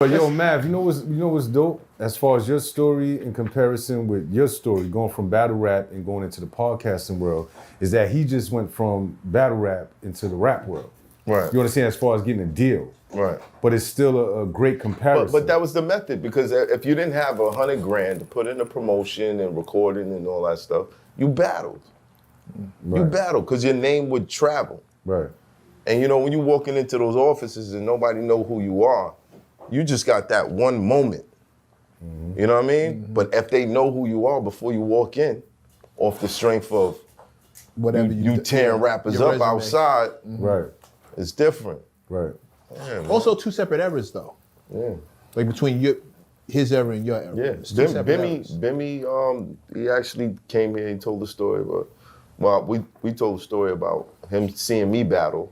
But yo, Mav, you know what's dope? As far as your story in comparison with your story, going from battle rap and going into the podcasting world, is that he just went from battle rap into the rap world. Right. You understand, as far as getting a deal. Right. But it's still a great comparison. But that was the method, because if you didn't have $100 grand to put in a promotion and recording and all that stuff, you battled. Right. You battled because your name would travel. Right. And you know, when you're walking into those offices and nobody know who you are, you just got that one moment. Mm-hmm. You know what I mean? Mm-hmm. But if they know who you are before you walk in, off the strength of whatever you tearing rappers up resume. Outside, right? It's different. Right. Yeah, also two separate eras though. Yeah. Like between his era and your era. Yeah. Bimmy, he actually came here and told the story about, we told the story about him seeing me battle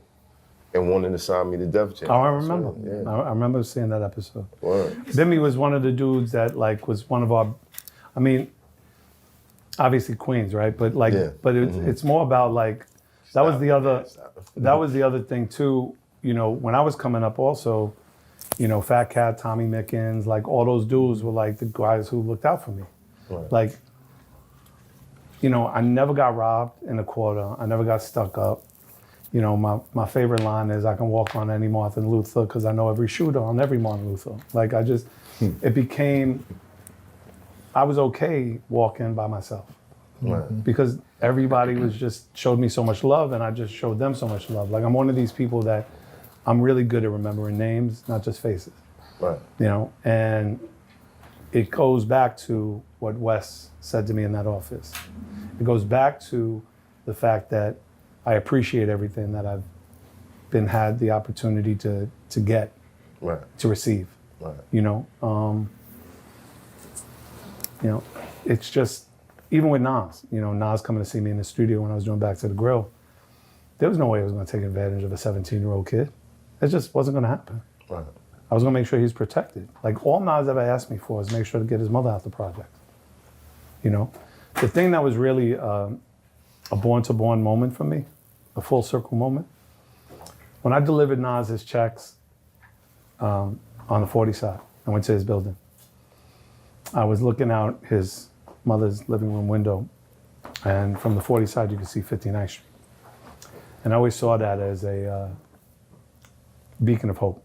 and wanting to sign me to Def Jam. Oh, I remember. Yeah. I remember seeing that episode. Word. Bimmy was one of the dudes that like was one of our, I mean, obviously Queens, right? But like, but it's more about like, that was the other thing too. You know, when I was coming up also, you know, Fat Cat, Tommy Mickens, like all those dudes were like the guys who looked out for me. Right. Like, you know, I never got robbed in a quarter. I never got stuck up. You know, my favorite line is, I can walk on any Martin Luther because I know every shooter on every Martin Luther. Like I just, it became, I was okay walking by myself. Right. Because everybody was just showed me so much love and I just showed them so much love. Like I'm one of these people that I'm really good at remembering names, not just faces. Right. You know, and it goes back to what Wes said to me in that office. It goes back to the fact that I appreciate everything that I've had the opportunity to get, right, to receive. Right. You know, it's just, even with Nas, you know, Nas coming to see me in the studio when I was doing Back to the Grill, there was no way I was going to take advantage of a 17-year-old kid. It just wasn't going to happen. Right. I was going to make sure he's protected. Like all Nas ever asked me for is make sure to get his mother out the project. You know, the thing that was really a born-to-born moment for me, a full circle moment, when I delivered Nas his checks on the 40 side, I went to his building. I was looking out his mother's living room window, and from the 40 side you could see 59th Street. And I always saw that as a beacon of hope.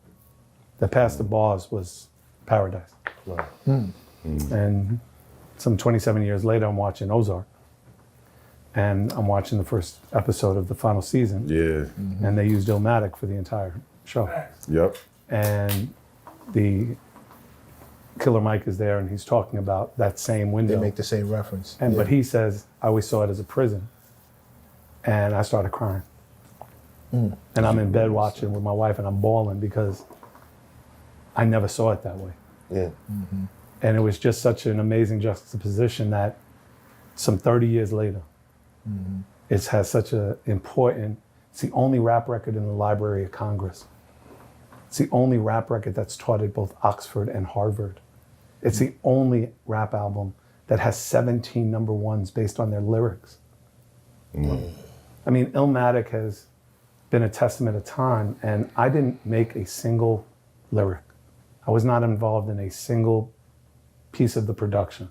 That past the bars was paradise. Right. And some 27 years later, I'm watching Ozark. And I'm watching the first episode of the final season. Yeah. And they used Illmatic for the entire show. Yep. And the Killer Mike is there and he's talking about that same window. They make the same reference. And but he says, I always saw it as a prison. And I started crying. And I'm in bed watching with my wife and I'm bawling because I never saw it that way. Yeah. And it was just such an amazing juxtaposition that some 30 years later, it has such an important, it's the only rap record in the Library of Congress. It's the only rap record that's taught at both Oxford and Harvard. It's the only rap album that has 17 number ones based on their lyrics. I mean, Illmatic has been a testament of time, and I didn't make a single lyric. I was not involved in a single piece of the production.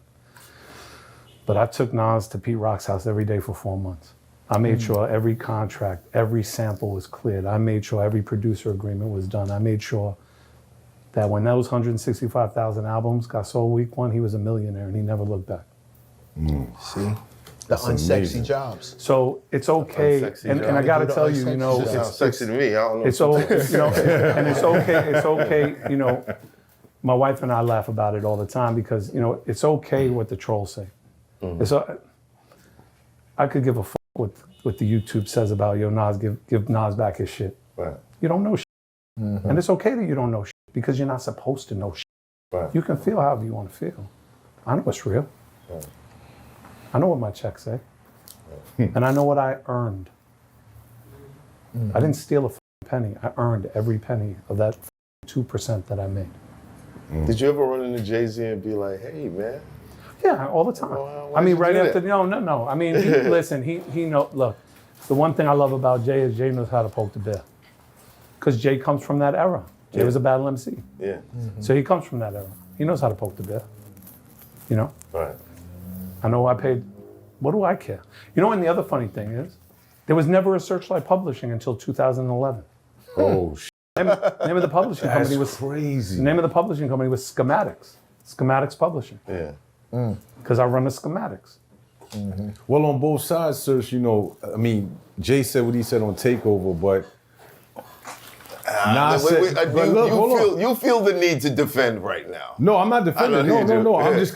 But I took Nas to Pete Rock's house every day for 4 months. I made sure every contract, every sample was cleared. I made sure every producer agreement was done. I made sure that when those 165,000 albums got sold week one, he was a millionaire and he never looked back. See? The unsexy jobs. So it's okay, and I gotta tell you, you know, It sounds sexy to me. I don't know. it's you know, and it's okay, you know, my wife and I laugh about it all the time because, you know, it's okay what the trolls say. It's I could give a fuck what the YouTube says about, yo, Nas, give Nas back his shit. Right. You don't know shit. And it's okay that you don't know shit because you're not supposed to know shit. Right. You can feel however you want to feel. I know what's real. Right. I know what my checks say. And I know what I earned. I didn't steal a penny. I earned every penny of that 2% that I made. Did you ever run into Jay-Z and be like, hey, man? Yeah, all the time. Well, I mean, right after, that? no. I mean, listen, he know, look, the one thing I love about Jay is Jay knows how to poke the bear. Because Jay comes from that era. He was a battle MC. Yeah. So he comes from that era. He knows how to poke the bear. You know? Right. I know I paid. What do I care? You know, and the other funny thing is, there was never a Searchlight Publishing until 2011. Oh, shit. Name of the publishing That's company was crazy. The name of the publishing company was Schematics. Schematics Publishing. Yeah. Because I run the Schematics. Well, on both sides, Serch, you know, I mean, Jay said what he said on Takeover, but Nas said, but look, hold on. You feel the need to defend right now. No, I'm not defending. I know you do. No. I'm Yeah. just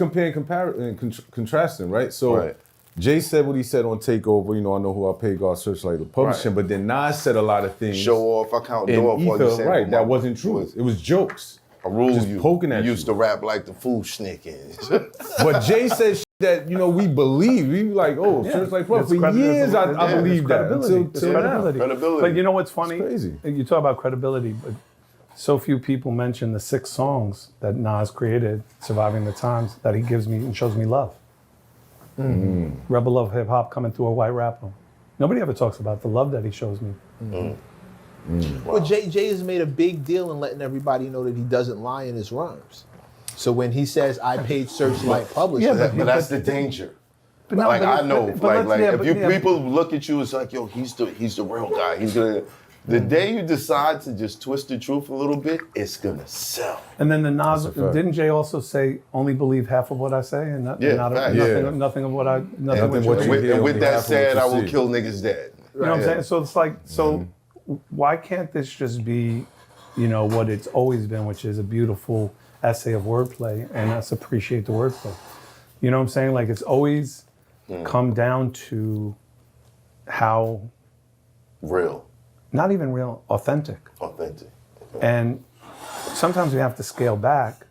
contrasting, right? So Right. Jay said what he said on Takeover. You know, I know who I paid God Searchlight the publishing, Right. but then Nas said a lot of things. Show off, I count in off while you ether, saying right? what That my- wasn't true. It was jokes. A rule Just you poking at used you. to rap like the food snickers. But Jay said shit that, you know, we believe. We like, oh, Searchlight Plus. For years, I believed that until now. Credibility. But you know what's funny? It's crazy. You talk about credibility, but so few people mention the 6 songs that Nas created, Surviving the Times, that he gives me and shows me love. Rebel Love Hip Hop coming through a white rapper. Nobody ever talks about the love that he shows me. Well, Jay has made a big deal in letting everybody know that he doesn't lie in his rhymes. So when he says, I paid Searchlight Publishing, Yeah, But that's the danger. But no, Like, but I it's- know, but let's- yeah, if but you yeah. people look at you, it's like, yo, he's the real guy. He's gonna. The day you decide to just twist the truth a little bit, it's gonna sell. And then the Nas, That's a fact. didn't Jay also say, only believe half of what I say and Yeah, not fact. nothing of what I, nothing Nothing what what you you hear. hear. And with only that half of what said, you I will see. kill niggas dead. You know what I'm saying? So it's like, why can't this just be, you know, what it's always been, which is a beautiful essay of wordplay, and let's appreciate the wordplay. You know what I'm saying? Like, it's always come down to how, Real, not even real, authentic. authentic. And sometimes we have to scale back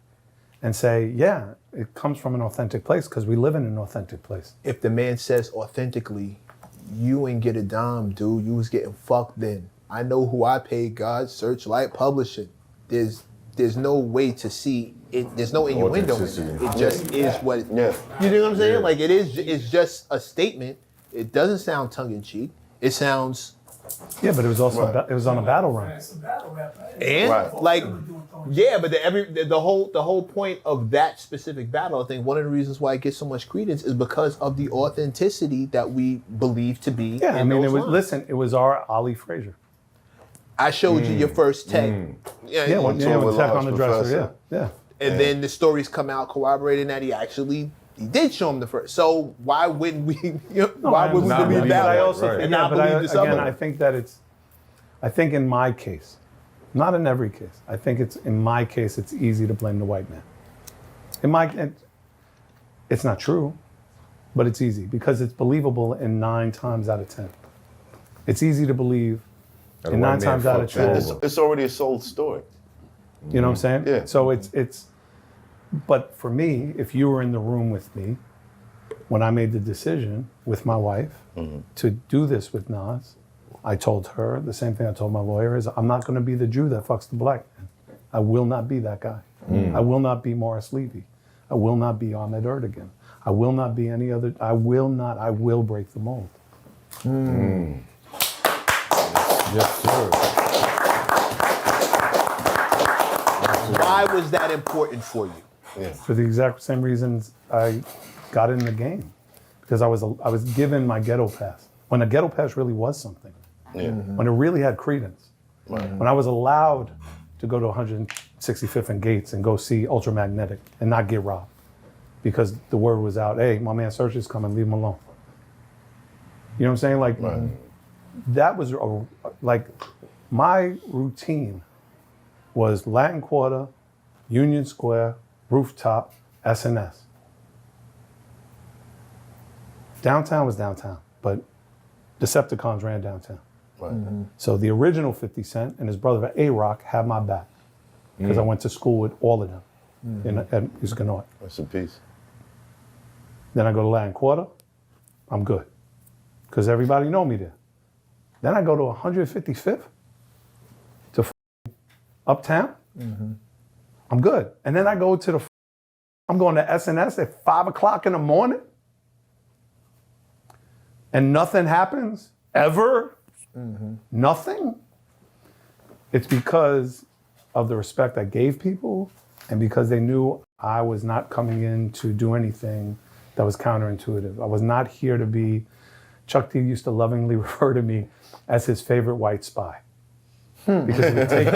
and say, yeah, it comes from an authentic place because we live in an authentic place. if the man says authentically, you ain't get a dime, dude. You was getting fucked then. I know who I paid, God, Searchlight Publishing. There's no way to see it. There's no innuendo in it. It just is what it, Yeah. You know what I'm saying? Like it's just a statement. It doesn't sound tongue in cheek. It sounds Yeah, but it was also Right. it was on a battle run. It's a battle rap. and Right. like yeah, but the whole point of that specific battle, I think one of the reasons why it gets so much credence is because of the authenticity that we believe to be. Yeah, I in mean, those it was. lines. Listen, it was our Ali Frazier. I showed you your first tech. Yeah, Yeah, when with Tech Large on the dresser. Professor. Yeah. and then the stories come out corroborating that he did show him the first. So why wouldn't we? Why would we Not believe believe that? that, I also right. and yeah, not but believe I, this again, other? I think that I think in my case, not in every case. I think in my case, it's easy to blame the white man. It's not true, but it's easy because it's believable in 9 times out of 10. It's easy to believe That in one 9 man times out of fucked you 10. over. It's already a sold story. You know what I'm saying? Yeah. So it's, but for me, if you were in the room with me when I made the decision with my wife to do this with Nas, I told her the same thing I told my lawyer is I'm not going to be the Jew that fucks the black man. I will not be that guy. I will not be Morris Levy. I will not be Ahmed Erdogan. I will not be any other. I will break the mold. Yes, sir. Why was that important for you? For the exact same reasons I got in the game, because I was given my ghetto pass when a ghetto pass really was something, when it really had credence, when I was allowed to go to 165th and Gates and go see Ultramagnetic and not get robbed, because the word was out, hey, my man Serch is coming, leave him alone. You know what I'm saying? Like that was like my routine was Latin Quarter, Union Square, Rooftop, SNS. Downtown was downtown, but Decepticons ran downtown. So the original 50 Cent and his brother A-Rock had my back because I went to school with all of them at Music North. Rest in peace. Then I go to Latin Quarter, I'm good because everybody know me there. Then I go to 155th to Uptown, I'm good. And then I go to I'm going to SNS at 5 o'clock in the morning and nothing happens ever. Nothing. It's because of the respect I gave people, and because they knew I was not coming in to do anything that was counterintuitive. I was not here to be, Chuck D used to lovingly refer to me as his favorite white spy. Because it would take